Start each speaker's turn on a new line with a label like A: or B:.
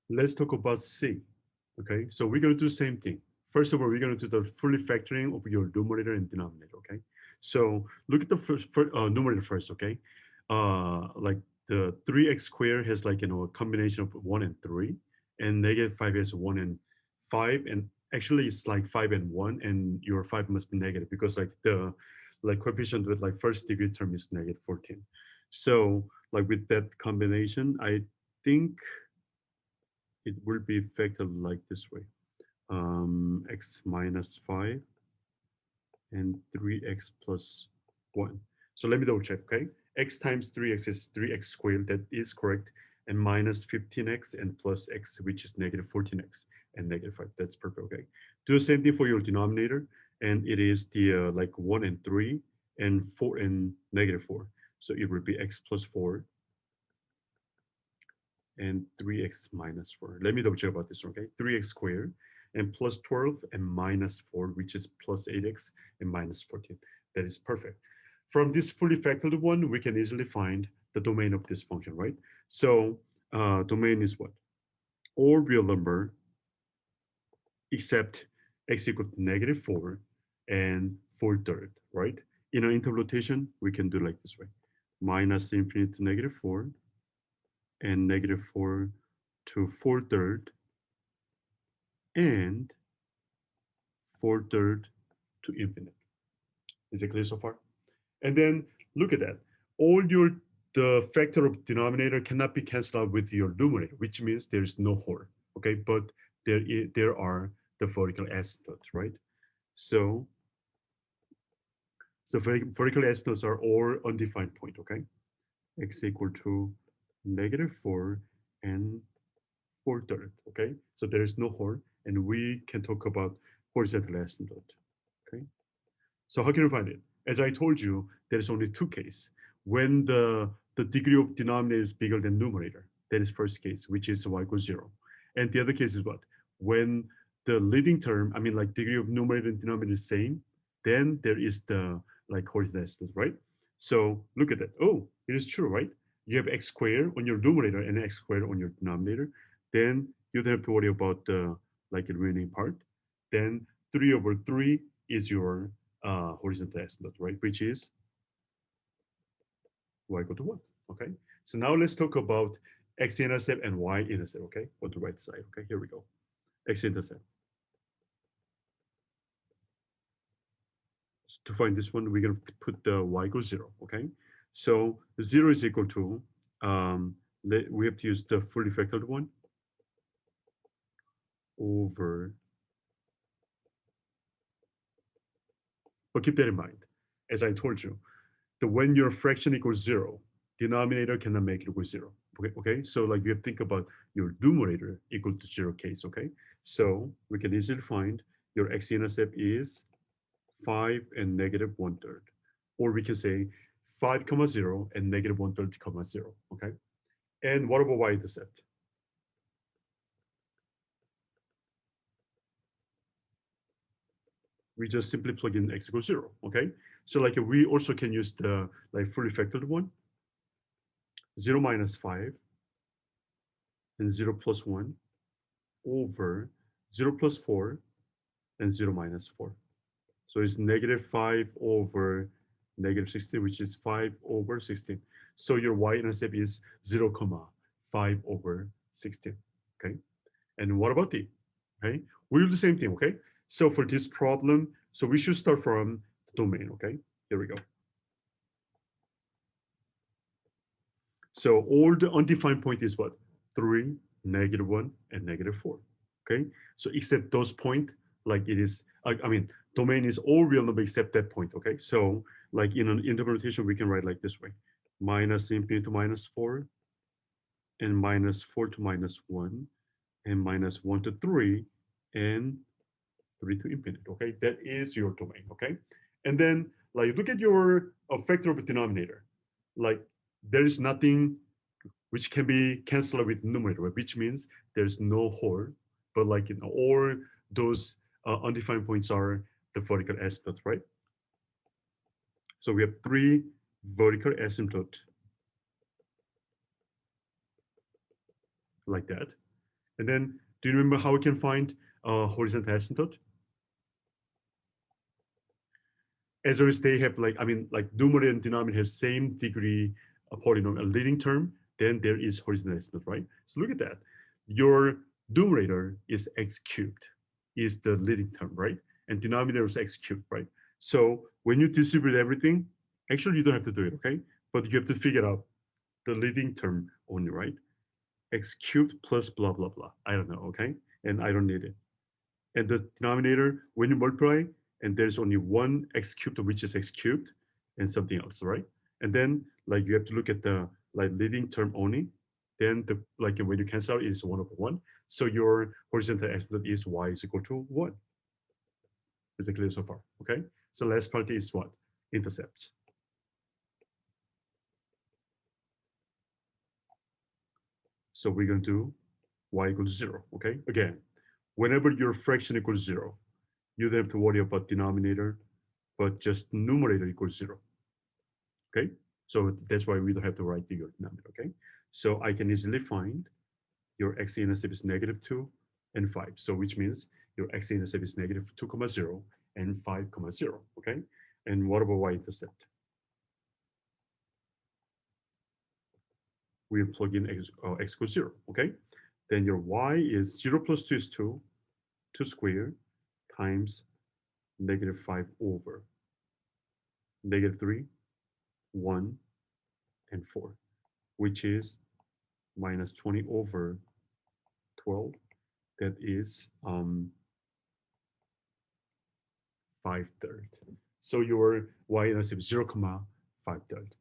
A: let's talk about C. Okay, so we're going to do the same thing. First of all, we're going to do the fully factoring of your numerator and denominator. Okay, so look at the numerator first. Okay, like the 3x squared has like a combination of 1 and 3, and negative 5 has 1 and 5, and actually it's like 5 and 1, and your 5 must be negative because like the like coefficient with like first degree term is negative 14. So like with that combination, I think it will be affected like this way. X minus 5 and 3x plus 1. So let me double check, okay? X times 3x is 3x squared, that is correct, and minus 15x and plus x, which is negative 14x and negative 5. That's perfect, okay? Do the same thing for your denominator, and it is the like 1 and 3 and 4 and negative 4. So it will be x plus 4 and 3x minus 4. Let me double check about this, okay? 3x squared and plus 12 and minus 4, which is plus 8x and minus 14. That is perfect. From this fully factored one, we can easily find the domain of this function, right? So domain is what? All real number except x equal to negative 4 and 4/3, right? In our interpolation, we can do like this way. Minus infinity to negative 4 and negative 4 to 4/3 and 4/3 to infinite. Is it clear so far? And then look at that. All your the factor of denominator cannot be canceled out with your numerator, which means there is no whole. Okay, but there are the vertical asymptotes, right? So vertical asymptotes are all undefined point. Okay, x equal to negative 4 and 4/3. Okay, so there is no whole, and we can talk about horizontal asymptote. Okay. So how can you find it? As I told you, there's only two cases. When the degree of denominator is bigger than numerator, that is first case, which is y equals 0. And the other case is what? When the leading term, I mean like degree of numerator and denominator is same, then there is the like horizontal, right? So look at that. Oh, it is true, right? You have x squared on your numerator and x squared on your denominator. Then you don't have to worry about the like the remaining part. Then 3/3 is your horizontal asymptote, right? Which is y equal to 1. Okay. So now let's talk about x-intercept and y-intercept. Okay. On the right side. Okay. Here we go. X-intercept. So to find this one, we're going to put the y equals 0. Okay. So 0 is equal to, we have to use the fully factored one over, but keep that in mind. As I told you, the when your fraction equals 0, denominator cannot make it equal 0. Okay, so like you have to think about your numerator equal to 0 case. Okay, so we can easily find your x-intercept is 5 and negative 1/3, or we can say 5 comma 0 and negative 1/3 comma 0. Okay, and what about y-intercept? We just simply plug in x equals 0. Okay, so like we also can use the like fully factored one, 0 minus 5 and 0 plus 1 over 0 plus 4 and 0 minus 4. So it's negative 5 over negative 16, which is 5 over 16. So your y-intercept is 0, comma 5 over 16. Okay. And what about d? Okay. We'll do the same thing. Okay. So for this problem, so we should start from the domain. Okay. Here we go. So all the undefined point is what? 3, negative 1, and negative 4. Okay. So except those point, like it is, I mean, domain is all real number except that point. Okay. So like in an interpretation, we can write like this way: minus infinity to minus 4, and minus 4 to minus 1, and minus 1 to 3, and 3 to infinite. Okay. That is your domain. Okay. And then like look at your factor of a denominator. Like there is nothing which can be canceled with numerator, which means there's no whole, but like all those undefined points are the vertical asymptote, right? So we have 3 vertical asymptote like that. And then, do you remember how we can find horizontal asymptote? As long as they have like, I mean, like numerator and denominator have same degree of polynomial leading term, then there is horizontal asymptote, right? So look at that. Your numerator is x cubed, is the leading term, right? And denominator is x cubed, right? So when you distribute everything, actually you don't have to do it, okay? But you have to figure out the leading term only, right? X cubed plus blah, blah, blah. I don't know, okay? And I don't need it. And the denominator, when you multiply, and there's only one x cubed, which is x cubed, and something else, right? And then like you have to look at the like leading term only. Then the like when you cancel out, is 1/1. So your horizontal asymptote is y is equal to 1. Is it clear so far? Okay. So last part is what? Intercepts. So we're going to do y equals 0. Okay. Again, whenever your fraction equals 0, you don't have to worry about denominator, but just numerator equals 0. Okay. So that's why we don't have to write the denominator. Okay. So I can easily find your x-intercept is -2 and 5. So which means your x-intercept is -2, 0 and 5, 0. Okay. And what about y-intercept? We plug in x equals 0. Okay. Then your y is 0 plus 2 is 2, 2 squared times -5 over -3, 1, and 4, which is minus 20 over 12. That is 5/3. So your y-intercept is 0, 5/3.